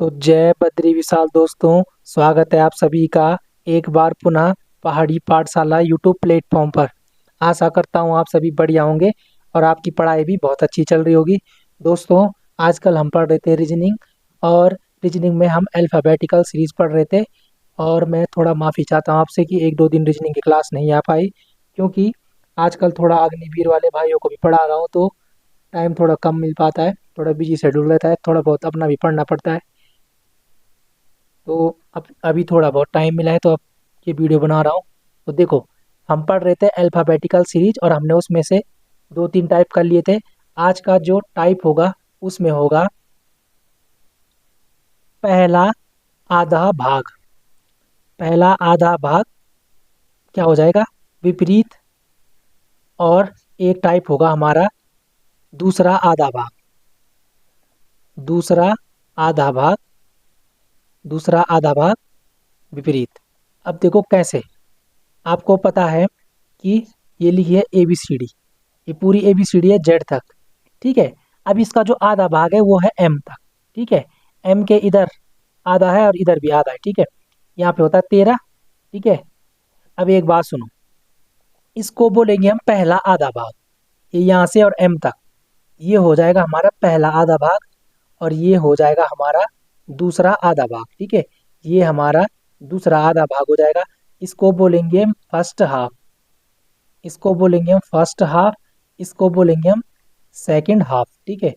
तो जय बद्री विशाल दोस्तों, स्वागत है आप सभी का एक बार पुनः पहाड़ी पाठशाला यूट्यूब प्लेटफॉर्म पर। आशा करता हूँ आप सभी बढ़िया होंगे और आपकी पढ़ाई भी बहुत अच्छी चल रही होगी। दोस्तों, आजकल हम पढ़ रहे थे रीजनिंग, और रीजनिंग में हम अल्फ़ाबेटिकल सीरीज पढ़ रहे थे। और मैं थोड़ा माफ़ी चाहता हूँ आपसे कि एक दो दिन रीजनिंग की क्लास नहीं आ पाई, क्योंकि आजकल थोड़ा अग्निवीर वाले भाइयों को भी पढ़ा रहा हूँ, तो टाइम थोड़ा कम मिल पाता है, थोड़ा बिजी शेड्यूल रहता है, थोड़ा बहुत अपना भी पढ़ना पड़ता है। तो अब अभी थोड़ा बहुत टाइम मिला है तो अब ये वीडियो बना रहा हूँ। तो देखो, हम पढ़ रहे थे अल्फ़ाबेटिकल सीरीज और हमने उसमें से दो तीन टाइप कर लिए थे। आज का जो टाइप होगा उसमें होगा पहला आधा भाग। पहला आधा भाग क्या हो जाएगा? विपरीत। और एक टाइप होगा हमारा दूसरा आधा भाग। दूसरा आधा भाग, दूसरा आधा भाग विपरीत। अब देखो कैसे। आपको पता है कि ये लिखी है ए बी सी डी, ये पूरी ए बी सी डी है जेड तक। ठीक है। अब इसका जो आधा भाग है वो है एम तक। ठीक है। एम के इधर आधा है और इधर भी आधा है। ठीक है। यहाँ पे होता है 13। ठीक है। अब एक बात सुनो, इसको बोलेंगे हम पहला आधा भाग। ये यहाँ से और एम तक, ये हो जाएगा हमारा पहला आधा भाग, और ये हो जाएगा हमारा दूसरा आधा भाग। ठीक है। ये हमारा दूसरा आधा भाग हो जाएगा। इसको बोलेंगे हम फर्स्ट हाफ, इसको बोलेंगे हम फर्स्ट हाफ, इसको बोलेंगे हम सेकंड हाफ। ठीक है।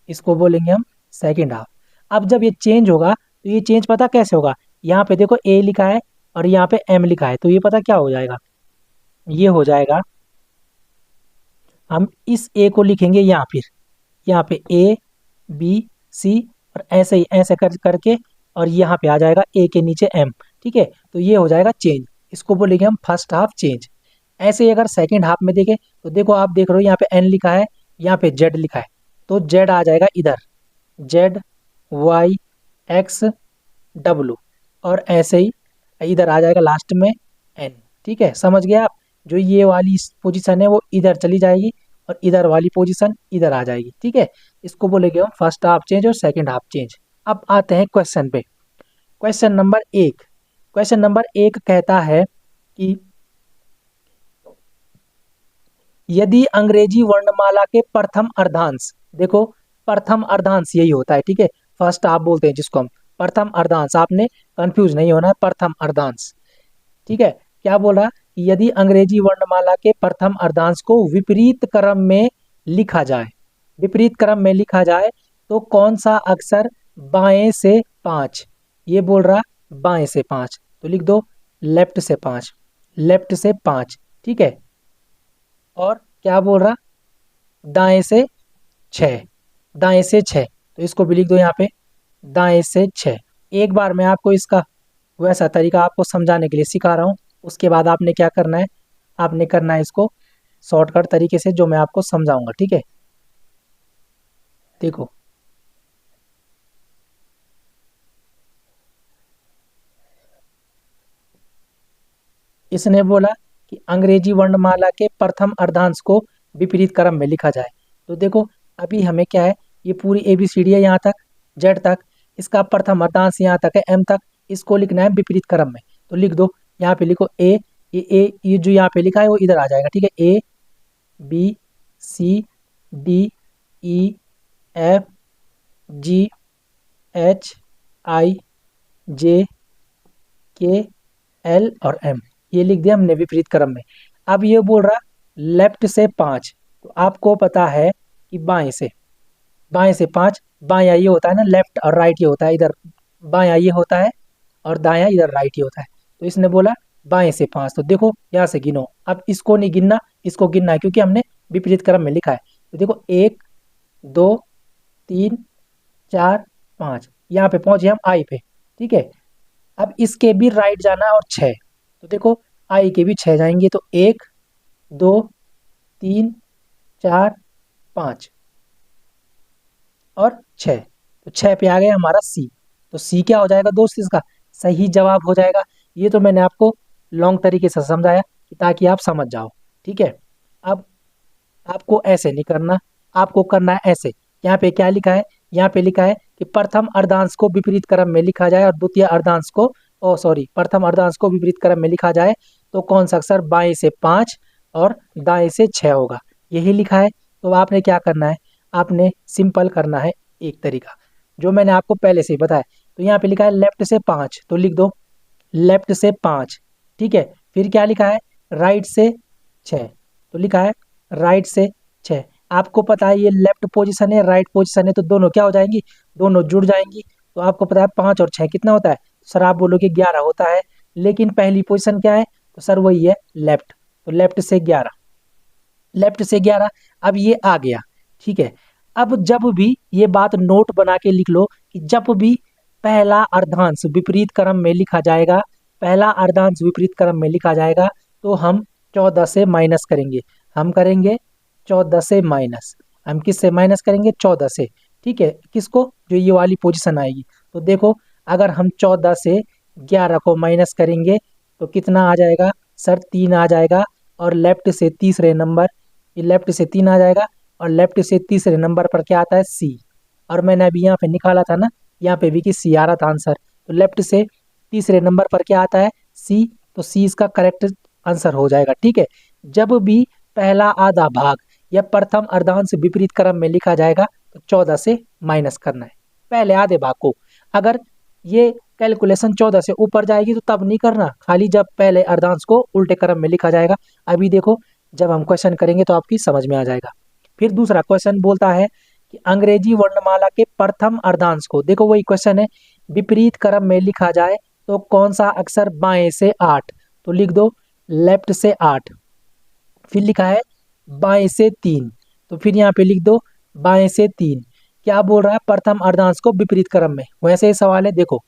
इसको बोलेंगे हम सेकंड हाफ। अब जब ये चेंज होगा तो ये चेंज पता कैसे होगा? यहाँ पे देखो ए लिखा है और यहाँ पे एम लिखा है, तो ये पता क्या हो जाएगा? ये हो जाएगा, हम इस ए को लिखेंगे यहाँ, फिर यहाँ पे ए बी सी, और ऐसे ही ऐसे करके, और यहाँ पे आ जाएगा ए के नीचे एम। ठीक है। तो ये हो जाएगा चेंज, इसको बोलेंगे हम फर्स्ट हाफ चेंज। ऐसे ही अगर सेकंड हाफ में देखें तो देखो, आप देख रहे हो यहाँ पे एन लिखा है, यहाँ पे जेड लिखा है, तो जेड आ जाएगा इधर, जेड वाई एक्स डब्लू, और ऐसे ही इधर आ जाएगा लास्ट में एन। ठीक है, समझ गया आप? जो ये वाली पोजीशन है वो इधर चली जाएगी और इधर वाली पोजीशन इधर आ जाएगी। ठीक है। इसको बोलेंगे हम फर्स्ट हाफ चेंज और सेकंड हाफ चेंज। अब आते हैं क्वेश्चन पे। क्वेश्चन नंबर एक। क्वेश्चन नंबर एक कहता है कि यदि अंग्रेजी वर्णमाला के प्रथम अर्धांश, देखो प्रथम अर्धांश यही होता है। ठीक है। फर्स्ट हाफ बोलते हैं जिसको हम, प्रथम अर्धांश, आपने कंफ्यूज नहीं होना है, प्रथम अर्धांश। ठीक है। क्या बोल रहा? यदि अंग्रेजी वर्णमाला के प्रथम अर्धांश को विपरीत क्रम में लिखा जाए, विपरीत क्रम में लिखा जाए, तो कौन सा अक्षर बाएं से 5? ये बोल रहा बाएं से 5, तो लिख दो लेफ्ट से 5, लेफ्ट से 5। ठीक है। और क्या बोल रहा? दाएं से 6, दाएं से 6, तो इसको भी लिख दो यहाँ पे दाएं से 6। एक बार मैं आपको इसका वैसा तरीका आपको समझाने के लिए सिखा रहा हूँ, उसके बाद आपने क्या करना है, आपने करना है इसको शॉर्टकट तरीके से जो मैं आपको समझाऊंगा। ठीक है। देखो, इसने बोला कि अंग्रेजी वर्णमाला के प्रथम अर्धांश को विपरीत क्रम में लिखा जाए। तो देखो, अभी हमें क्या है, ये पूरी ए बी सी डी है यहाँ तक, जेड तक, इसका प्रथम अर्धांश यहाँ तक है एम तक, इसको लिखना है विपरीत क्रम में। तो लिख दो, यहाँ पे लिखो ए, ये जो यहाँ पे लिखा है वो इधर आ जाएगा। ठीक है। A B C D E F G H I J K L और एम, ये लिख दिया हमने विपरीत क्रम में। अब ये बोल रहा लेफ्ट से 5, तो आपको पता है कि बाएं से, बाएं से 5, बायां ये होता है ना लेफ्ट, और राइट ये होता है इधर, बायां ये होता है और दायां इधर राइट ये होता है। तो इसने बोला बाएं से 5, तो देखो यहाँ से गिनो। अब इसको नहीं गिनना, इसको गिनना है क्योंकि हमने विपरीत क्रम में लिखा है। तो देखो 1 2 3 4 5, यहाँ पे पहुंचे हम आई पे। ठीक है। अब इसके भी राइट जाना है और 6, तो देखो आई के भी 6 जाएंगे, तो 1 2 3 4 5 और 6, तो 6 पे आ गया हमारा सी। तो सी क्या हो जाएगा दोस्त? इसका सही जवाब हो जाएगा। ये तो मैंने आपको लॉन्ग तरीके से समझाया कि ताकि आप समझ जाओ। ठीक है। अब आपको ऐसे नहीं करना, आपको करना है ऐसे। यहाँ पे क्या लिखा है? यहाँ पे लिखा है कि प्रथम अर्धांश को विपरीत क्रम में लिखा जाए और द्वितीय अर्धांश को, ओ सॉरी, प्रथम अर्धांश को विपरीत क्रम में लिखा जाए तो कौन सा अक्षर बाएं से 5 और दाएं से 6 होगा, यही लिखा है। तो आपने क्या करना है, आपने सिंपल करना है एक तरीका जो मैंने आपको पहले से ही बताया। तो यहाँ पे लिखा है लेफ्ट से 5, तो लिख दो लेफ्ट से 5, ठीक है। फिर क्या लिखा है, राइट से 6, तो लिखा है राइट से 6। आपको पता है ये लेफ्ट पोजीशन है, राइट पोजीशन है, तो दोनों क्या हो जाएंगी, दोनों जुड़ जाएंगी। तो आपको पता है 5 और 6 कितना होता है, सर आप बोलोगे 11 होता है, लेकिन पहली पोजीशन क्या है, तो सर वही है लेफ्ट, तो लेफ्ट से 11, लेफ्ट से 11। अब ये आ गया, ठीक है। अब जब भी ये बात नोट बना के लिख लो कि जब भी पहला अर्धांश विपरीत क्रम में लिखा जाएगा, पहला अर्धांश विपरीत क्रम में लिखा जाएगा तो हम 14 से माइनस करेंगे, हम करेंगे 14 से माइनस। हम किस से माइनस करेंगे, 14 से, ठीक है। किसको, जो ये वाली पोजीशन आएगी। तो देखो अगर हम 14 से 11 को माइनस करेंगे तो कितना आ जाएगा, सर 3 आ जाएगा। और लेफ्ट से तीसरे नंबर, ये लेफ्ट से 3 आ जाएगा और लेफ्ट से तीसरे नंबर पर क्या आता है, सी। और मैंने अभी यहाँ पे निकाला था ना, यहाँ पे भी कि सी आ रहा था आंसर, तो लेफ्ट से तीसरे नंबर पर क्या आता है, सी, तो सी इसका करेक्ट आंसर हो जाएगा, ठीक है। जब भी पहला आधा भाग या प्रथम अर्धांश विपरीत क्रम में लिखा जाएगा तो 14 से माइनस करना है पहले आधे भाग को। अगर ये कैलकुलेशन 14 से ऊपर जाएगी तो तब नहीं करना, खाली जब पहले अर्धांश को उल्टे क्रम में लिखा जाएगा। अभी देखो जब हम क्वेश्चन करेंगे तो आपकी समझ में आ जाएगा। फिर दूसरा क्वेश्चन बोलता है कि अंग्रेजी वर्णमाला के प्रथम अर्धांश को, देखो वही क्वेश्चन है, विपरीत क्रम में लिखा जाए तो कौन सा अक्षर बाएं से 8, तो लिख दो लेफ्ट से 8। फिर लिखा है बाएं से 3, तो फिर यहाँ पे लिख दो बाएं से 3। क्या बोल रहा है, प्रथम अर्धांश को विपरीत क्रम में, वैसे ही सवाल है। देखो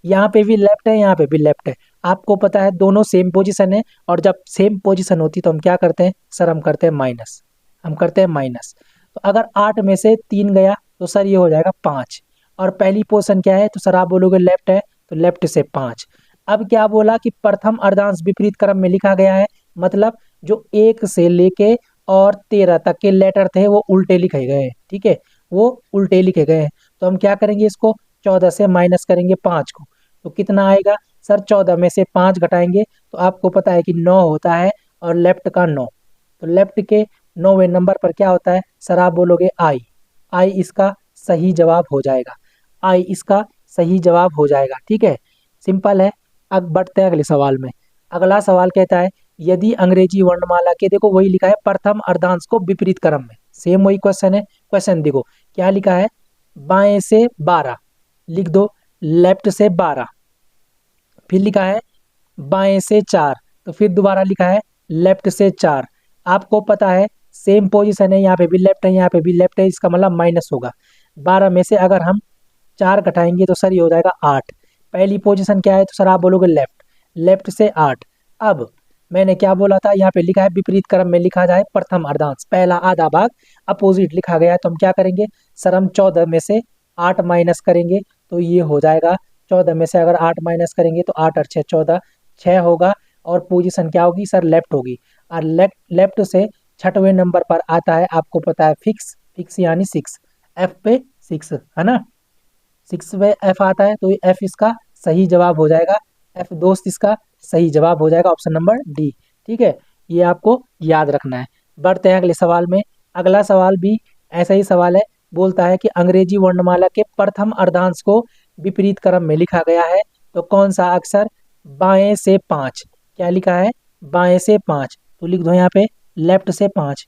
यहाँ पे भी लेफ्ट है, यहाँ पे भी लेफ्ट है, आपको पता है दोनों सेम पोजीशन है। और जब सेम पोजीशन होती तो हम क्या करते हैं सर, हम करते हैं माइनस, हम करते हैं माइनस। तो अगर 8 में से 3 गया तो सर ये हो जाएगा 5। और पहली पोजीशन क्या है, तो सर आप बोलोगे लेफ्ट है, तो लेफ्ट से 5। अब क्या बोला कि प्रथम अर्धांश विपरीत क्रम में लिखा गया है, मतलब जो 1 से लेके और 13 तक के लेटर थे वो उल्टे लिखे गए हैं, ठीक है, वो उल्टे लिखे गए हैं। तो हम क्या करेंगे, इसको 14 से माइनस करेंगे 5 को, तो कितना आएगा सर, 14 में से 5 घटाएंगे तो आपको पता है कि 9 होता है और लेफ्ट का 9। तो लेफ्ट के 9वें नंबर पर क्या होता है, सर आप बोलोगे आई, आई इसका सही जवाब हो जाएगा, आई इसका सही जवाब हो जाएगा, ठीक है, सिंपल है। अब बढ़ते हैं अगले सवाल में। अगला सवाल कहता है यदि अंग्रेजी वर्णमाला के, देखो वही लिखा है प्रथम अर्धांश को विपरीत क्रम में, सेम वही क्वेश्चन है। क्वेश्चन देखो क्या लिखा है, बाएं से 12, लिख दो लेफ्ट से 12। फिर लिखा है बाएं से 4, तो फिर दोबारा लिखा है लेफ्ट से 4। आपको पता है सेम पोजीशन है, यहाँ पे भी लेफ्ट है, यहाँ पे भी लेफ्ट है, इसका मतलब माइनस होगा। 12 में से अगर हम 4 घटाएंगे तो सर ये हो जाएगा 8। पहली पोजीशन क्या है, तो सर आप बोलोगे लेफ्ट, लेफ्ट से 8। अब मैंने क्या बोला था, यहाँ पे लिखा है विपरीत क्रम में लिखा जाए प्रथम अर्धांश, पहला आधा भाग अपोजिट लिखा गया है, तो हम क्या करेंगे सर, हम 14 में से 8 माइनस करेंगे तो ये हो जाएगा, 14 में से अगर 8 माइनस करेंगे तो 8 और 6 14, 6 होगा। और पोजीशन क्या होगी सर, लेफ्ट होगी। और लेफ्ट लेफ्ट से 6वें नंबर पर आता है, आपको पता है फिक्स, फिक्स यानी 6, एफ पे 6 है ना, 6 पे एफ आता है, तो एफ इसका सही जवाब हो जाएगा, एफ दोस्त इसका सही जवाब हो जाएगा, ऑप्शन नंबर डी, ठीक है। ये आपको याद रखना है। बढ़ते हैं अगले सवाल में। अगला सवाल भी ऐसा ही सवाल है, बोलता है कि अंग्रेजी वर्णमाला के प्रथम अर्धांश को विपरीत क्रम में लिखा गया है तो कौन सा अक्षर बाएं से 5, क्या लिखा है बाएं से 5, तो लिख दो यहाँ पे लेफ्ट से 5,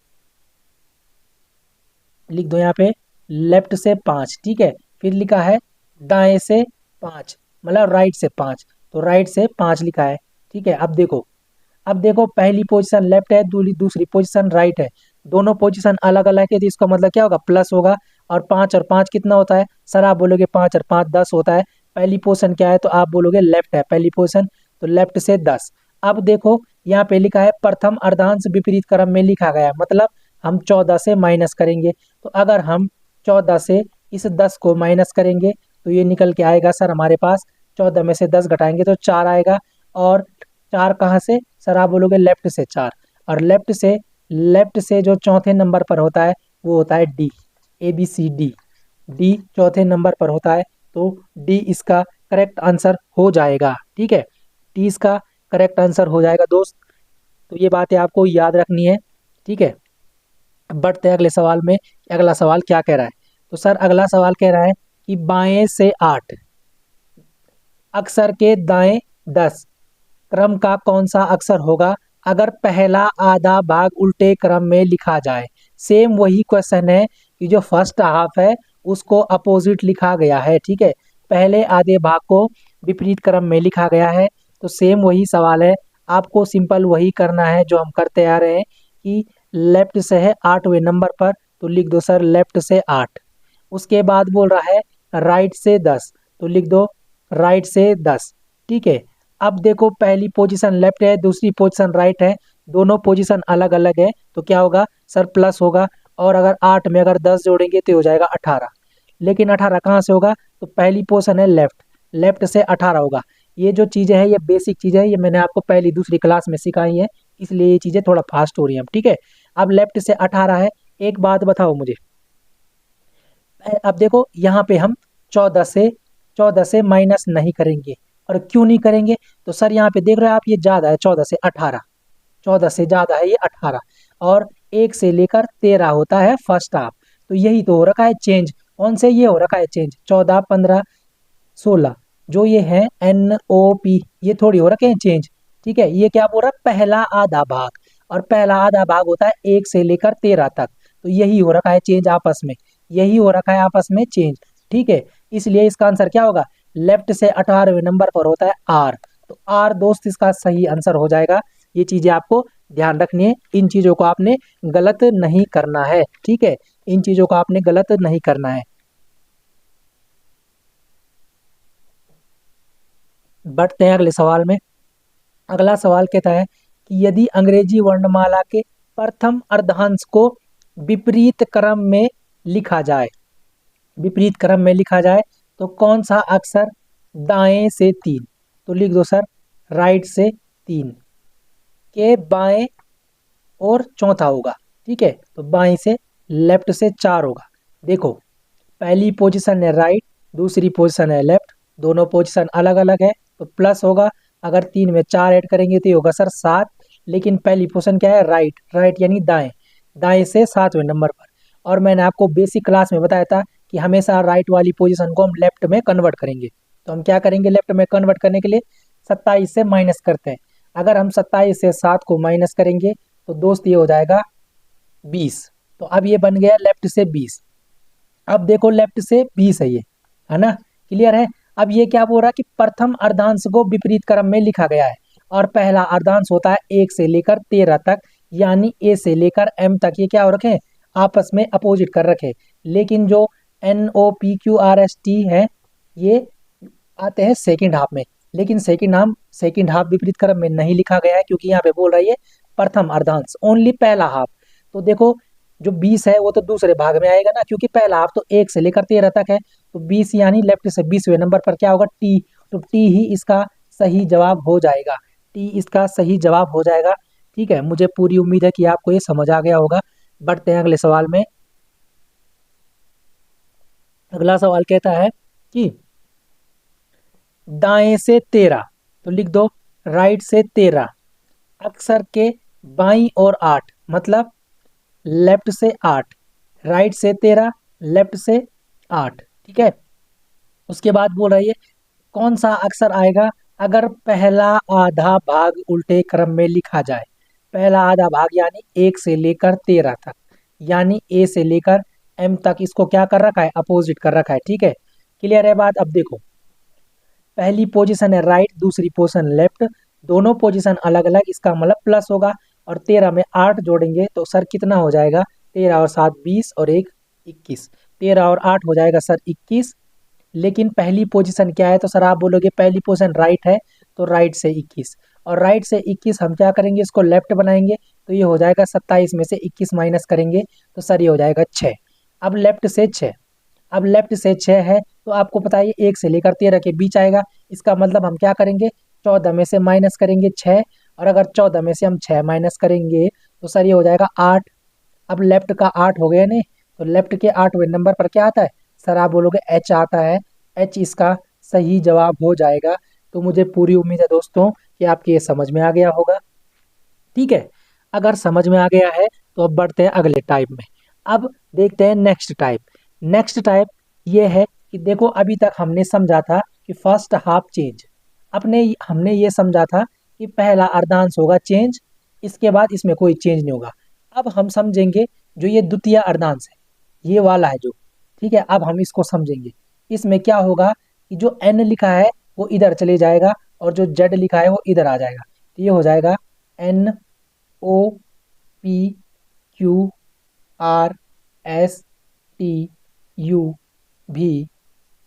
लिख दो यहाँ पे लेफ्ट से 5, ठीक है। फिर लिखा है दाएं से 5, मतलब राइट से 5, तो राइट से 5 लिखा है, ठीक है। अब देखो पहली पोजीशन लेफ्ट है, दूसरी पोजीशन राइट है, दोनों पोजीशन अलग अलग है, तो इसका मतलब क्या होगा, प्लस होगा। और 5 और 5 कितना होता है, सर आप बोलोगे 5 और 5 10 होता है। पहली पोजीशन क्या है, तो आप बोलोगे लेफ्ट है पहली पोजीशन, तो लेफ्ट से 10। अब देखो यहाँ पे लिखा है प्रथम अर्धांश विपरीत क्रम में लिखा गया है, मतलब हम 14 से माइनस करेंगे। तो अगर हम 14 से इस 10 को माइनस करेंगे तो ये निकल के आएगा सर हमारे पास, 14 में से 10 घटाएंगे तो 4 आएगा। और 4 कहाँ से, सर आप बोलोगे लेफ्ट से 4। और लेफ्ट से जो चौथे नंबर पर होता है वो होता है D, A B C D. D चौथे नंबर पर होता है, तो डी इसका करेक्ट आंसर हो जाएगा। ठीक है, डी इसका करेक्ट आंसर हो जाएगा दोस्त। तो ये बातें आपको याद रखनी है। ठीक है, अब बढ़ते हैं अगले सवाल में। अगला सवाल क्या कह रहा है? तो सर अगला सवाल कह रहा है कि बाएं से 8 अक्षर के दाएं 10 क्रम का कौन सा अक्षर होगा अगर पहला आधा भाग उल्टे क्रम में लिखा जाए। सेम वही क्वेश्चन है कि जो फर्स्ट हाफ है उसको अपोजिट लिखा गया है। ठीक है, पहले आधे भाग को विपरीत क्रम में लिखा गया है। तो सेम वही सवाल है, आपको सिंपल वही करना है जो हम करते आ रहे हैं कि लेफ्ट से है 8वें नंबर पर, तो लिख दो सर लेफ्ट से 8। उसके बाद बोल रहा है राइट से 10, तो लिख दो राइट से 10। ठीक है, अब देखो पहली पोजीशन लेफ्ट है, दूसरी पोजीशन राइट है, दोनों पोजीशन अलग अलग है, तो क्या होगा सर प्लस होगा। और अगर 8 में अगर 10 जोड़ेंगे तो हो जाएगा 18। लेकिन 18 कहाँ से होगा? तो पहली पोजीशन है लेफ्ट, लेफ्ट से 18 होगा। ये जो चीज़ें हैं ये बेसिक चीज़ें हैं, ये मैंने आपको पहली दूसरी क्लास में सिखाई है, इसलिए ये चीज़ें थोड़ा फास्ट हो रही हैं। ठीक है, अब लेफ्ट से 18 है। एक बात बताओ मुझे, अब देखो यहाँ पे हम 14 से माइनस नहीं करेंगे। और क्यों नहीं करेंगे? तो सर यहाँ पे देख रहे हो आप, ये ज़्यादा है 14 से 18, 14 से ज़्यादा है ये 18, और 1 से लेकर 13 होता है फर्स्ट हाफ। तो यही तो हो रखा है चेंज। कौन से ये हो रखा है चेंज? 14, 15, 16 जो ये है NOP, ये थोड़ी हो रखे हैं चेंज। ठीक है, ये क्या बोल रहा है? पहला आधा भाग, और पहला आधा भाग होता है 1 से लेकर 13 तक। तो यही हो रखा है चेंज आपस में, यही हो रखा है आपस में चेंज। ठीक है, इसलिए इसका आंसर क्या होगा? लेफ्ट से 18वें नंबर पर होता है R। तो R दोस्त इसका सही आंसर हो जाएगा। ये चीजें आपको ध्यान रखनी है, इन चीजों को आपने गलत नहीं करना है। ठीक है, इन चीजों को आपने गलत नहीं करना है। बढ़ते हैं अगले सवाल में। अगला सवाल कहता है कि यदि अंग्रेजी वर्णमाला के प्रथम अर्धांश को विपरीत क्रम में लिखा जाए, विपरीत क्रम में लिखा जाए तो कौन सा अक्षर दाएं से 3, तो लिख दो सर राइट से 3 के बाएं और चौथा होगा। ठीक है, तो बाएं से लेफ्ट से 4 होगा। देखो पहली पोजीशन है राइट, दूसरी पोजीशन है लेफ्ट, दोनों पोजीशन अलग अलग है, तो प्लस होगा। अगर 3 में 4 ऐड करेंगे तो ये होगा सर 7। लेकिन पहली पोजीशन क्या है? राइट, राइट यानी दाएं, दाएं से 7वें नंबर पर। और मैंने आपको बेसिक क्लास में बताया था कि हमेशा राइट वाली पोजीशन को हम लेफ्ट में कन्वर्ट करेंगे। तो हम क्या करेंगे लेफ्ट में कन्वर्ट करने के लिए? 27 से माइनस करते हैं। अगर हम 27 से 7 को माइनस करेंगे तो दोस्त ये हो जाएगा 20। तो अब ये बन गया लेफ्ट से 20। अब देखो लेफ्ट से 20 है ये, है ना? क्लियर है? अब ये क्या बोल रहा है कि प्रथम अर्धांश को विपरीत क्रम में लिखा गया है, और पहला अर्धांश होता है 1 से लेकर 13 तक, यानी A से लेकर M तक ये क्या हो रखे हैं? आपस में अपोजिट कर रखे। लेकिन जो NOPQRST है ये आते हैं सेकंड हाफ में, लेकिन सेकंड हाफ विपरीत क्रम में नहीं लिखा गया है, क्योंकि यहाँ पे बोल रही है प्रथम अर्धांश, ओनली पहला हाफ। तो देखो जो 20 है वो तो दूसरे भाग में आएगा ना, क्योंकि पहला हाफ तो 1 से लेकर 13 तक है। तो 20 यानी लेफ्ट से 20वें नंबर पर क्या होगा? T। तो T ही इसका सही जवाब हो जाएगा, T इसका सही जवाब हो जाएगा। ठीक है, मुझे पूरी उम्मीद है कि आपको ये समझ आ गया होगा। बढ़ते हैं अगले सवाल में। अगला सवाल कहता है कि दाएं से 13, तो लिख दो राइट से 13 अक्षर के बाईं और 8, मतलब लेफ्ट से 8, राइट से 13, लेफ्ट से 8। ठीक है, उसके बाद बोल रही है कौन सा अक्षर आएगा अगर पहला आधा भाग उल्टे क्रम में लिखा जाए। पहला आधा भाग यानी 1 से लेकर 13 तक, यानी A से लेकर M तक, इसको क्या कर रखा है? अपोजिट कर रखा है। ठीक है, क्लियर है बात? अब देखो पहली पोजीशन है राइट, दूसरी पोजीशन लेफ्ट, दोनों पोजीशन अलग अलग, इसका मतलब प्लस होगा। और 13 में 8 जोड़ेंगे तो सर कितना हो जाएगा? 13 और 7 20 और 1 21, 13 और 8 हो जाएगा सर 21। लेकिन पहली पोजीशन क्या है? तो सर आप बोलोगे पहली पोजीशन राइट है, तो राइट से 21, और राइट से 21 हम क्या करेंगे? इसको लेफ्ट बनाएंगे, तो ये हो जाएगा 27 में से 21 माइनस करेंगे तो सर ये हो जाएगा 6। अब लेफ्ट से 6, अब लेफ्ट से 6 है तो आपको पता है 1 से लेकर 13 के बीच आएगा। इसका मतलब हम क्या करेंगे? 14 में से माइनस करेंगे 6, और अगर 14 में से हम 6 माइनस करेंगे तो सर ये हो जाएगा 8। अब लेफ्ट का 8 हो गया नहीं, तो लेफ्ट के 8वें नंबर पर क्या आता है? सर आप बोलोगे एच आता है, एच इसका सही जवाब हो जाएगा। तो मुझे पूरी उम्मीद है दोस्तों कि आपके ये समझ में आ गया होगा। ठीक है, अगर समझ में आ गया है तो अब बढ़ते हैं अगले टाइप में। अब देखते हैं नेक्स्ट टाइप। नेक्स्ट टाइप ये है कि देखो अभी तक हमने समझा था कि फर्स्ट हाफ चेंज, अपने हमने ये समझा था कि पहला अर्धांश होगा चेंज, इसके बाद इसमें कोई चेंज नहीं होगा। अब हम समझेंगे जो ये द्वितीय अर्धांश है, ये वाला है जो, ठीक है, अब हम इसको समझेंगे। इसमें क्या होगा कि जो एन लिखा है वो इधर चले जाएगा और जो जेड लिखा है वो इधर आ जाएगा। तो ये हो जाएगा N O P Q R S T U V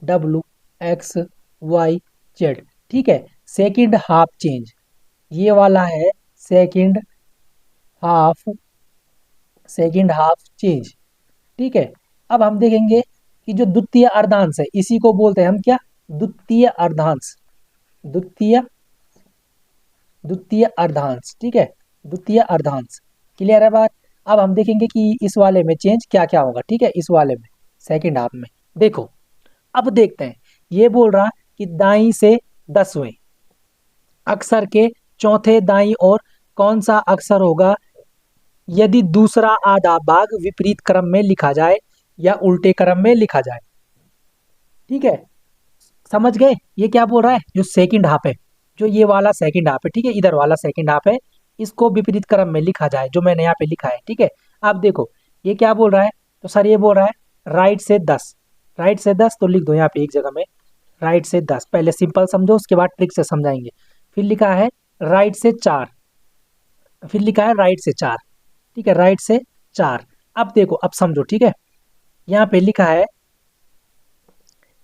W X Y Z. ठीक है, सेकंड हाफ चेंज ये वाला है, second half, second half change. ठीक है, अब हम देखेंगे कि जो द्वितीय अर्धांश है इसी को बोलते हैं हम क्या, द्वितीय अर्धांश, द्वितीय द्वितीय अर्धांश। ठीक है, द्वितीय अर्धांश, क्लियर है बात। अब हम देखेंगे कि इस वाले में चेंज क्या क्या होगा। ठीक है, इस वाले में सेकंड हाफ में देखो, अब देखते हैं। ये बोल रहा कि दाई से 10वें अक्षर के चौथे दाई और कौन सा अक्षर होगा यदि दूसरा आधा भाग विपरीत क्रम में लिखा जाए या उल्टे क्रम में लिखा जाए। ठीक है, समझ गए ये क्या बोल रहा है, जो सेकंड हाफ है, जो ये वाला सेकंड हाफ है, ठीक है, इधर वाला सेकंड हाफ है, इसको विपरीत क्रम में लिखा जाए, जो मैंने यहाँ पे लिखा है। ठीक है, अब देखो ये क्या बोल रहा है, तो सर ये बोल रहा है राइट से 10, राइट से 10 तो लिख दो यहाँ पे एक जगह में राइट से 10, पहले सिंपल समझो उसके बाद ट्रिक से समझाएंगे। फिर लिखा है राइट से 4, फिर लिखा है राइट से 4। ठीक है, राइट से 4। अब देखो अब समझो, ठीक है, यहाँ पे लिखा है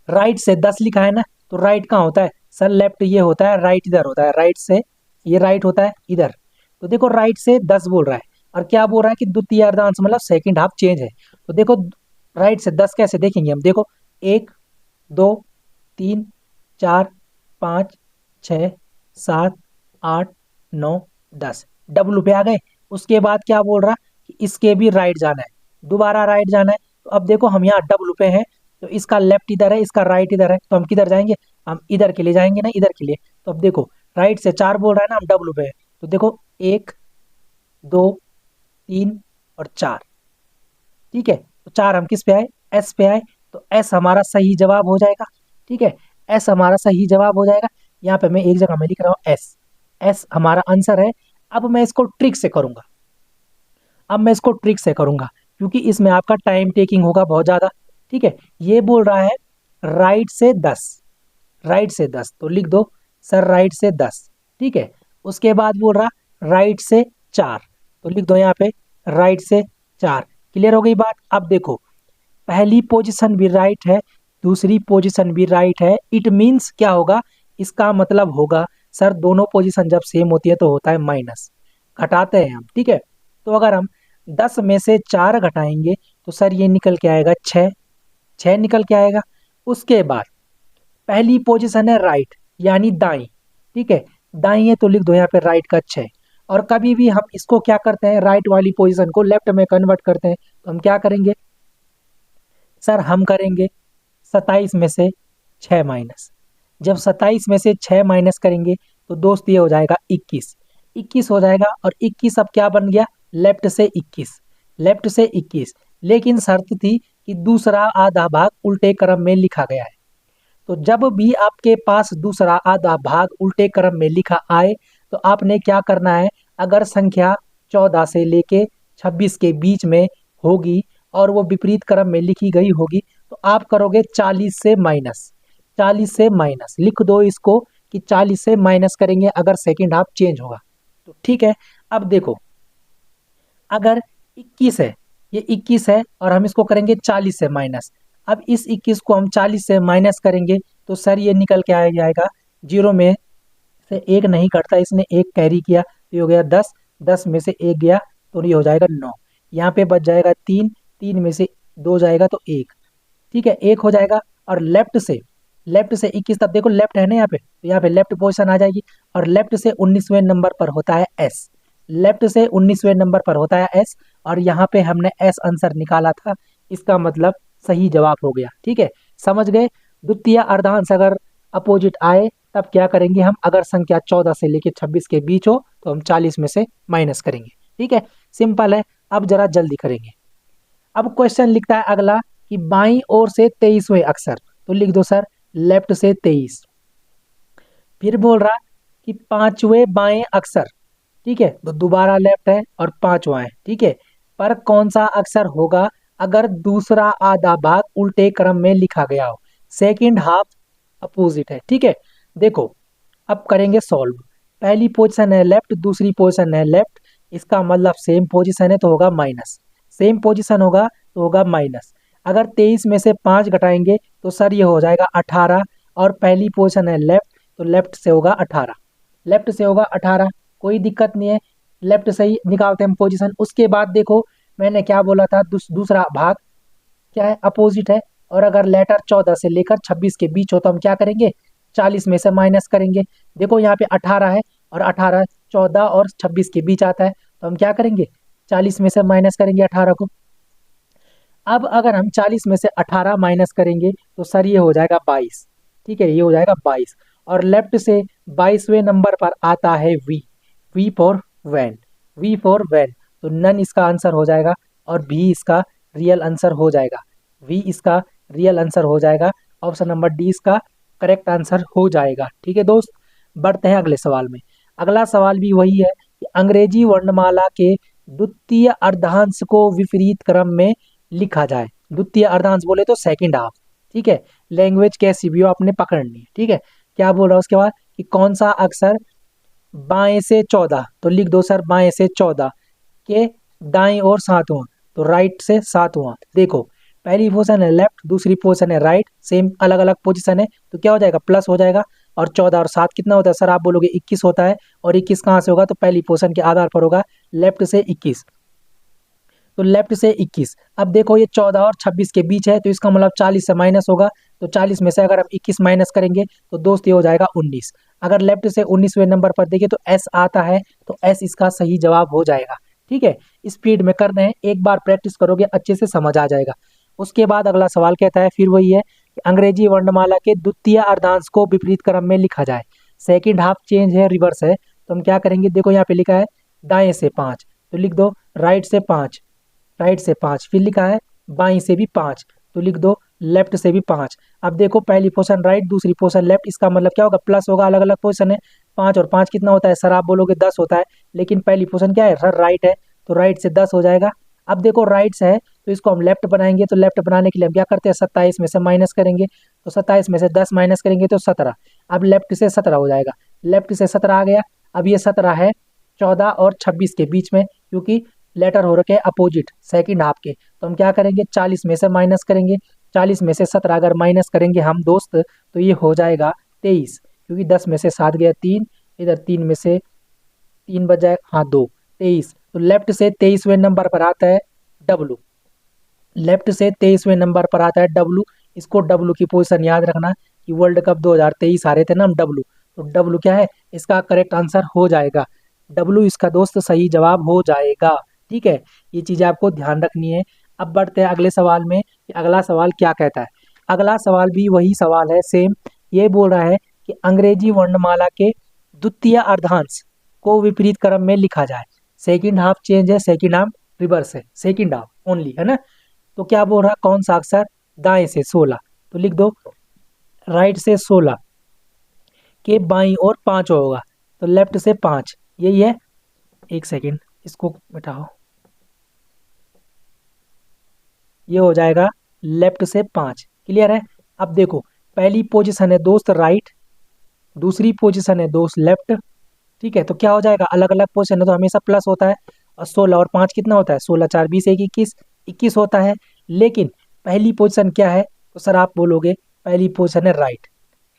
राइट से 10 लिखा है ना, तो राइट कहाँ होता है सर, लेफ्ट ये होता है, राइट इधर होता है, राइट से ये राइट होता है इधर। तो देखो राइट से 10 बोल रहा है और क्या बोल रहा है कि द्वितीय अर्धांश मतलब सेकंड हाफ चेंज है। तो देखो राइट से 10 कैसे देखेंगे हम, देखो 1 2 3 4 5 6 7 8 9 10, डब्लू पे आ गए। उसके बाद क्या बोल रहा कि इसके भी राइट जाना है, दोबारा राइट जाना है। तो अब देखो हम यहाँ डब्लू पे हैं, तो इसका लेफ्ट इधर है, इसका राइट इधर है, तो हम किधर जाएंगे, हम इधर के लिए जाएंगे ना, इधर के लिए। तो अब देखो राइट से 4 बोल रहा है ना, हम डब्लू पे है, तो देखो 1 2 3 और 4। ठीक है, तो 4 हम किस पे आए, एस पे आए, तो एस हमारा सही जवाब हो जाएगा। ठीक है, एस हमारा सही जवाब हो जाएगा। यहाँ पे मैं एक जगह में लिख रहा हूँ एस, एस हमारा आंसर है। अब मैं इसको ट्रिक से करूंगा, अब मैं इसको ट्रिक से करूंगा क्योंकि इसमें आपका टाइम टेकिंग होगा बहुत ज़्यादा। ठीक है, ये बोल रहा है राइट से 10, राइट से 10 तो लिख दो सर राइट से 10। ठीक है, उसके बाद बोल रहा राइट से 4, तो लिख दो यहाँ पे राइट से 4। क्लियर हो गई बात। अब देखो पहली पोजीशन भी राइट है, दूसरी पोजीशन भी राइट है, इट मीन्स क्या होगा, इसका मतलब होगा सर दोनों पोजीशन जब सेम होती है तो होता है माइनस, घटाते हैं हम। ठीक है, तो अगर हम 10 में से 4 घटाएंगे तो सर ये निकल के आएगा 6, 6 निकल के आएगा। उसके बाद पहली पोजीशन है राइट यानी दाई। ठीक है, दाई है तो लिख दो यहाँ पे राइट का 6। और कभी भी हम इसको क्या करते हैं, राइट वाली पोजीशन को लेफ्ट में कन्वर्ट करते हैं, तो हम क्या करेंगे सर, हम करेंगे 27 में से 6 माइनस। जब 27 में से 6 माइनस करेंगे तो दोस्त ये हो जाएगा 21, 21 हो जाएगा। और 21 अब क्या बन गया, लेफ्ट से 21, लेफ्ट से 21। लेकिन शर्त थी कि दूसरा आधा भाग उल्टे क्रम में लिखा गया है। तो जब भी आपके पास दूसरा आधा भाग उल्टे क्रम में लिखा आए तो आपने क्या करना है, अगर संख्या 14 से लेके 26 के बीच में होगी और वो विपरीत क्रम में लिखी गई होगी तो आप करोगे 40 से माइनस, 40 से माइनस लिख दो इसको कि 40 से माइनस करेंगे अगर सेकंड हाफ चेंज होगा तो। ठीक है, अब देखो अगर 21 है, ये 21 है और हम इसको करेंगे 40 से माइनस। अब इस 21 को हम 40 से माइनस करेंगे तो सर ये निकल के आ जाएगा, जीरो में से एक नहीं कटता, इसने एक कैरी किया तो ये हो गया 10, 10 में से एक गया तो ये हो जाएगा 9। यहाँ पे बच जाएगा 3, 3 में से 2 जाएगा तो 1। ठीक है, 1 हो जाएगा। और लेफ्ट से 21, तब देखो लेफ्ट है ना यहाँ पे, तो यहाँ पे लेफ्ट पोजीशन आ जाएगी। और लेफ्ट से 19वें नंबर पर होता है एस, लेफ्ट से 19वें नंबर पर होता है एस। और यहाँ पे हमने एस आंसर निकाला था, इसका मतलब सही जवाब हो गया। ठीक है, समझ गए। द्वितीय अर्धांश अगर अपोजिट आए तब क्या करेंगे हम, अगर संख्या 14 से लेके 26 के बीच हो तो हम 40 में से माइनस करेंगे। ठीक है, सिंपल है। अब जरा जल्दी करेंगे। अब क्वेश्चन लिखता है अगला कि बाईं ओर से 23वें अक्षर, तो लिख दो सर लेफ्ट से 23। फिर बोल रहा कि पांचवें बाएं अक्षर, ठीक है, तो दोबारा लेफ्ट है और पांचवा है। ठीक है, पर कौन सा अक्षर होगा अगर दूसरा आधा भाग उल्टे क्रम में लिखा गया हो, सेकंड हाफ अपोजिट है। ठीक है, देखो अब करेंगे सॉल्व। पहली पोजीशन है लेफ्ट, दूसरी पोजीशन है लेफ्ट, इसका मतलब सेम पोजीशन है तो होगा माइनस, सेम पोजीशन होगा तो होगा माइनस। अगर 23 में से 5 घटाएंगे तो सर ये हो जाएगा 18, और पहली पोजीशन है लेफ्ट तो लेफ्ट से होगा 18, लेफ्ट से होगा 18, कोई दिक्कत नहीं है, लेफ्ट से ही निकालते हैं पोजीशन। उसके बाद देखो मैंने क्या बोला था, दूसरा भाग क्या है, अपोजिट है, और अगर लेटर 14 से लेकर 26 के बीच हो तो हम क्या करेंगे, 40 में से माइनस करेंगे। देखो यहाँ पे 18 है और 18 14 और 26 के बीच आता है, तो हम क्या करेंगे, 40 में से माइनस करेंगे 18 को। अब अगर हम 40 में से 18 माइनस करेंगे तो सर ये हो जाएगा 22। ठीक है, ये हो जाएगा 22, और लेफ्ट से 22वें नंबर पर आता है V, V for van, V for van, तो नन इसका आंसर हो जाएगा और भी इसका रियल आंसर हो जाएगा, वी इसका रियल आंसर हो जाएगा। ऑप्शन नंबर डी इसका करेक्ट आंसर हो जाएगा। ठीक है दोस्त, बढ़ते हैं अगले सवाल में। अगला सवाल भी वही है कि अंग्रेजी वर्णमाला के द्वितीय अर्धांश को विपरीत क्रम में लिखा जाए। द्वितीय अर्धांश बोले तो सेकंड हाफ। ठीक है, लैंग्वेज कैसी भी हो आपने पकड़नी है। ठीक है, क्या बोल रहा है उसके बाद कि कौन सा अक्षर बाएं से 14, तो लिख दो सर बाएं से 14 के दाएं और सातवां, तो राइट से सातवां। देखो पहली पोजीशन है लेफ्ट, दूसरी पोजीशन है राइट, सेम अलग अलग पोजीशन है, तो क्या हो जाएगा प्लस हो जाएगा, और 14 और 7 कितना होता है सर, आप बोलोगे 21 होता है, और 21 कहाँ से होगा, तो पहली पोजीशन के आधार पर होगा लेफ्ट से 21, तो लेफ्ट से 21। अब देखो ये 14 और 26 के बीच है, तो इसका मतलब 40 से माइनस होगा, तो 40 में से अगर हम 21 माइनस करेंगे तो दोस्त ये हो जाएगा 19। अगर लेफ्ट से 19वें नंबर पर देखिए तो एस आता है, तो एस इसका सही जवाब हो जाएगा। ठीक है, स्पीड में कर रहे हैं, एक बार प्रैक्टिस करोगे अच्छे से समझ आ जाएगा। उसके बाद अगला सवाल कहता है फिर वही है कि अंग्रेजी वर्णमाला के द्वितीय अर्धांश को विपरीत क्रम में लिखा जाए। सेकेंड हाफ चेंज है, रिवर्स है, तो हम क्या करेंगे, देखो यहाँ पे लिखा है दाएं से 5, तो लिख दो राइट से 5, राइट से 5, फिर लिखा है बाईं से भी 5, तो लिख दो लेफ्ट से भी 5। अब देखो पहली पोजीशन राइट, दूसरी पोजीशन लेफ्ट, इसका मतलब क्या होगा, प्लस होगा, अलग अलग पोजीशन है। 5 और 5 कितना होता है सर, आप बोलोगे 10 होता है, लेकिन पहली पोजीशन क्या है सर, राइट है, तो राइट से 10 हो जाएगा। अब देखो राइट से है तो इसको हम लेफ्ट बनाएंगे, तो लेफ्ट बनाने के लिए हम क्या करते हैं, 27 में से माइनस करेंगे, तो 27 में से 10 माइनस करेंगे तो 17। अब लेफ्ट से 17 हो जाएगा, लेफ्ट से 17 आ गया। अब ये 17 है 14 और 26 के बीच में, क्योंकि लेटर हो रखे अपोजिट सेकंड हाफ के, तो हम क्या करेंगे 40 में से माइनस करेंगे, 40 में से 17 अगर माइनस करेंगे हम दोस्त तो ये हो जाएगा 23, क्योंकि 10 में से 7 गया 3, इधर 3 में से 3 बच जाए, हाँ 2, 23, तो लेफ्ट से 23वें नंबर पर आता है डब्लू, लेफ्ट से 23वें नंबर पर आता है डब्लू। इसको डब्लू की पोजीशन याद रखना कि वर्ल्ड कप 2023 हारे थे ना हम डब्लू, तो डब्लू क्या है, इसका करेक्ट आंसर हो जाएगा, डब्लू इसका दोस्त सही जवाब हो जाएगा। ठीक है, ये चीज़ें आपको ध्यान रखनी है। अब बढ़ते हैं अगले सवाल में कि अगला सवाल क्या कहता है। अगला सवाल भी वही सवाल है सेम, ये बोल रहा है कि अंग्रेजी वर्णमाला के द्वितीय अर्धांश को विपरीत क्रम में लिखा जाए। सेकंड हाफ चेंज है, सेकंड हाफ रिवर्स है, सेकंड हाफ ओनली है ना। तो क्या बोल रहा, कौन सा अक्षर दाएं से 16, तो लिख दो राइट से 16 के बाईं और 5 होगा, तो लेफ्ट से 5, यही है। एक सेकंड इसको मिटाओ, ये हो जाएगा लेफ्ट से 5, क्लियर है। अब देखो पहली पोजीशन है दोस्त राइट, दूसरी पोजीशन है दोस्त लेफ्ट। ठीक है, तो क्या हो जाएगा, अलग अलग पोजीशन है तो हमेशा प्लस होता है, और 16 और 5 कितना होता है, 16 4 20 1 21, 21 होता है। लेकिन पहली पोजीशन क्या है, तो सर आप बोलोगे पहली पोजीशन है राइट,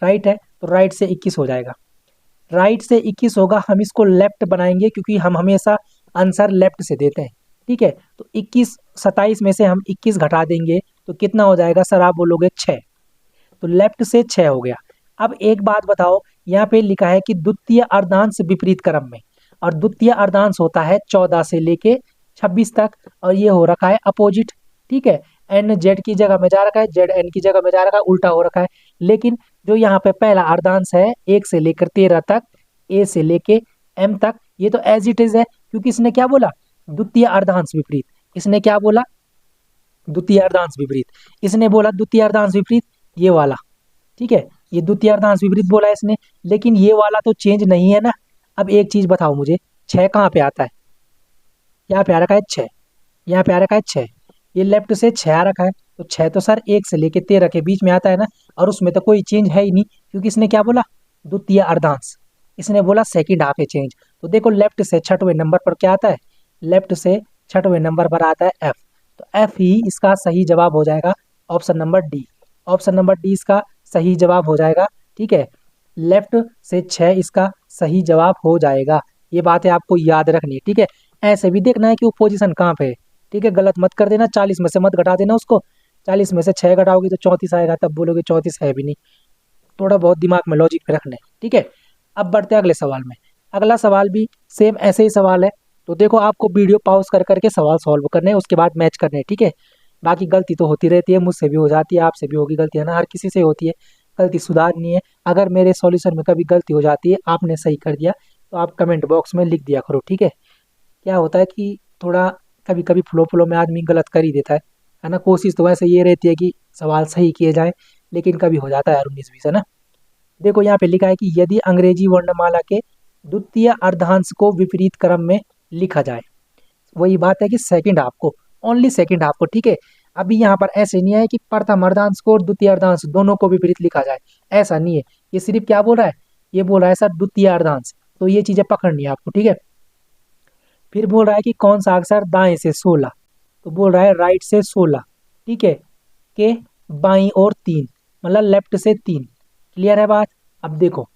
राइट है तो राइट से 21 हो जाएगा, राइट से 21 होगा, हम इसको लेफ्ट बनाएंगे क्योंकि हम हमेशा आंसर लेफ्ट से देते हैं। ठीक है, तो 21 27 में से हम 21 घटा देंगे तो कितना हो जाएगा सर, आप बोलोगे 6, तो लेफ्ट से 6 हो गया। अब एक बात बताओ, यहाँ पे लिखा है कि द्वितीय अर्धांश विपरीत क्रम में, और द्वितीय अर्धांश होता है 14 से लेके 26 तक, और ये हो रखा है अपोजिट। ठीक है, एन जेड की जगह में जा रखा है, जेड एन की जगह में जा रखा है, उल्टा हो रखा है। लेकिन जो यहाँ पे पहला अर्धांश है 1 से लेकर 13 तक, ए से लेके एम तक, ये तो एज इट इज है, क्योंकि इसने क्या बोला, द्वितीय अर्धांश विपरीत। इसने क्या बोला, द्वितीय अर्धांश विपरीत। इसने बोला द्वितीय अर्धांश विपरीत, ये वाला, ठीक है, ये द्वितीय अर्धांश विपरीत बोला है इसने, लेकिन ये वाला तो चेंज नहीं है ना। अब एक चीज बताओ मुझे, 6 कहाँ पे आता है, यहाँ पे आ रखा है 6, यहाँ पे आ रखा है 6, ये लेफ्ट से 6 आ रखा है, तो 6 तो सर 1 से लेके 13 के बीच में आता है ना, और उसमें तो कोई चेंज है ही नहीं, क्योंकि इसने क्या बोला, द्वितीय अर्धांश, इसने बोला सेकंड हाफ है चेंज। तो देखो लेफ्ट से छठवें नंबर पर क्या आता है, लेफ्ट से छठवें नंबर पर आता है एफ, तो एफ ही इसका सही जवाब हो जाएगा, option number D. Option number D इसका सही जवाब हो जाएगा, ठीक है, लेफ्ट से 6 इसका सही जवाब हो जाएगा। ये बातें आपको याद रखनी है, ठीक है। ऐसे भी देखना है कि वो पोजीशन कहाँ पे है, ठीक है, गलत मत कर देना, 40 में से मत घटा देना उसको, 40 में से 6 घटाओगे तो 34 आएगा, तब बोलोगे 34 है भी नहीं। थोड़ा बहुत दिमाग में लॉजिक पे रखना है, ठीक है। अब बढ़ते हैं अगले सवाल में। अगला सवाल भी सेम ऐसे ही सवाल है, तो देखो आपको वीडियो पॉज कर करके सवाल सॉल्व करने हैं, उसके बाद मैच करने हैं, ठीक है। बाकी गलती तो होती रहती है, मुझसे भी हो जाती है, आपसे भी होगी गलती, है ना, हर किसी से होती है, गलती सुधारनी है। अगर मेरे सॉल्यूशन में कभी गलती हो जाती है, आपने सही कर दिया, तो आप कमेंट बॉक्स में लिख दिया करो, ठीक है। क्या होता है कि थोड़ा कभी कभी फ्लो फ्लो में आदमी गलत कर ही देता है ना। कोशिश तो वैसे ये रहती है कि सवाल सही किए जाए, लेकिन कभी हो जाता है यार 19-20, है ना। देखो यहाँ पे लिखा है कि यदि अंग्रेजी वर्णमाला के द्वितीय अर्धांश को विपरीत क्रम में लिखा जाए, वही बात है कि सेकंड हाफ को, ओनली सेकंड हाफ को, ठीक है। अभी यहाँ पर ऐसे नहीं है कि प्रथम अर्धांश को और द्वितीय अर्धांश दोनों को विपरीत लिखा जाए, ऐसा नहीं है। ये सिर्फ क्या बोल रहा है, ये बोल रहा है सर द्वितीय अर्धांश, तो ये चीजें पकड़नी है आपको, ठीक है। फिर बोल रहा है कि कौन सा अक्षर दाएं से 16, तो बोल रहा है राइट से 16, ठीक है, के बाई और 3, मतलब लेफ्ट से 3। क्लियर है बात। अब देखो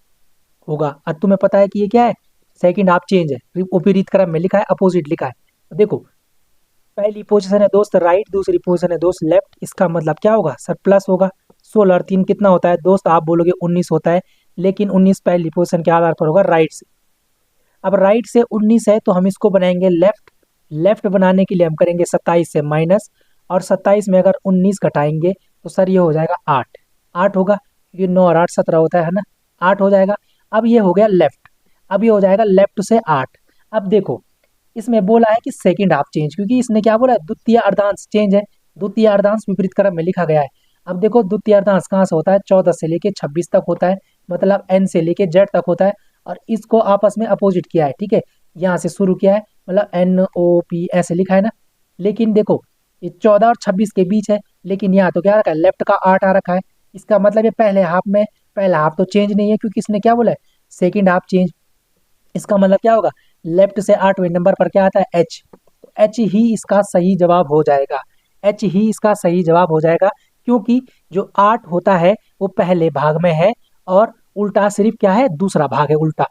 होगा, अब तुम्हें पता है कि ये क्या है, सेकंड हाफ चेंज है, विपरीत क्रम में लिखा है, अपोजिट लिखा है। तो देखो पहली पोजीशन है दोस्त राइट, दूसरी पोजीशन है दोस्त लेफ्ट, इसका मतलब क्या होगा सर, प्लस होगा। 16 और 3 कितना होता है दोस्त, आप बोलोगे 19 होता है, लेकिन 19 पहली पोजीशन के आधार पर होगा राइट से। अब राइट से 19 है तो हम इसको बनाएंगे लेफ्ट, लेफ्ट बनाने के लिए हम करेंगे 27 से माइनस, और 27 में अगर 19 घटाएंगे तो सर ये हो जाएगा 8, 8 होगा, क्योंकि 9 और 8 17 होता है ना, 8 हो जाएगा। अब ये हो गया लेफ्ट, अब ये हो जाएगा लेफ्ट से 8। अब देखो इसमें बोला है कि सेकंड हाफ चेंज, क्योंकि इसने क्या बोला, द्वितीय अर्धांश चेंज है, द्वितीय अर्धांश विपरीत क्रम में लिखा गया है। अब देखो द्वितीय अर्धांश कहाँ से होता है, 14 से लेके 26 तक होता है, मतलब एन से लेके जेड तक होता है, और इसको आपस में अपोजिट किया है, ठीक है, यहाँ से शुरू किया है, मतलब एन ओ पी ऐसे लिखा है ना। लेकिन देखो ये 14 और 26 के बीच है, लेकिन यहाँ तो क्या रखा है, लेफ्ट का 8 आ रखा है, इसका मतलब ये पहले हाफ में, पहला हाफ तो चेंज नहीं है, क्योंकि इसने क्या बोला है, सेकेंड हाफ चेंज। इसका मतलब क्या होगा, लेफ्ट से 8वें नंबर पर क्या आता है, एच, तो एच ही इसका सही जवाब हो जाएगा, एच ही इसका सही जवाब हो जाएगा, क्योंकि जो 8 होता है वो पहले भाग में है, और उल्टा सिर्फ क्या है, दूसरा भाग है उल्टा,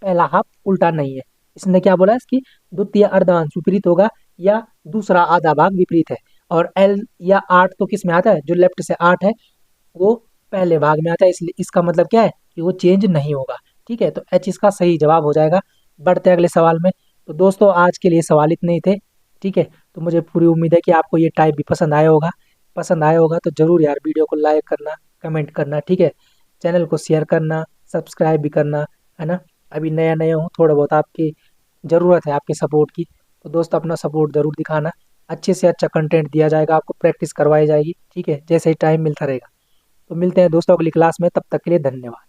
पहला हाफ उल्टा नहीं है। इसने क्या बोला, इसकी द्वितीय अर्धांश विपरीत होगा, या दूसरा आधा भाग विपरीत है। और एल या 8 तो किस में आता है, जो लेफ्ट से 8 है वो पहले भाग में आता है, इसलिए इसका मतलब क्या है कि वो चेंज नहीं होगा, ठीक है। तो एच इसका सही जवाब हो जाएगा। बढ़ते हैं अगले सवाल में। तो दोस्तों आज के लिए सवाल इतने ही थे, ठीक है। तो मुझे पूरी उम्मीद है कि आपको ये टाइप भी पसंद आया होगा, पसंद आया होगा तो जरूर यार वीडियो को लाइक करना, कमेंट करना, ठीक है, चैनल को शेयर करना, सब्सक्राइब भी करना, है ना। अभी नया नया हूँ, थोड़ा बहुत आपकी ज़रूरत है आपके सपोर्ट की, तो दोस्त अपना सपोर्ट ज़रूर दिखाना, अच्छे से अच्छा कंटेंट दिया जाएगा आपको, प्रैक्टिस करवाई जाएगी, ठीक है, जैसे ही टाइम मिलता रहेगा। तो मिलते हैं दोस्तों अगली क्लास में, तब तक के लिए धन्यवाद।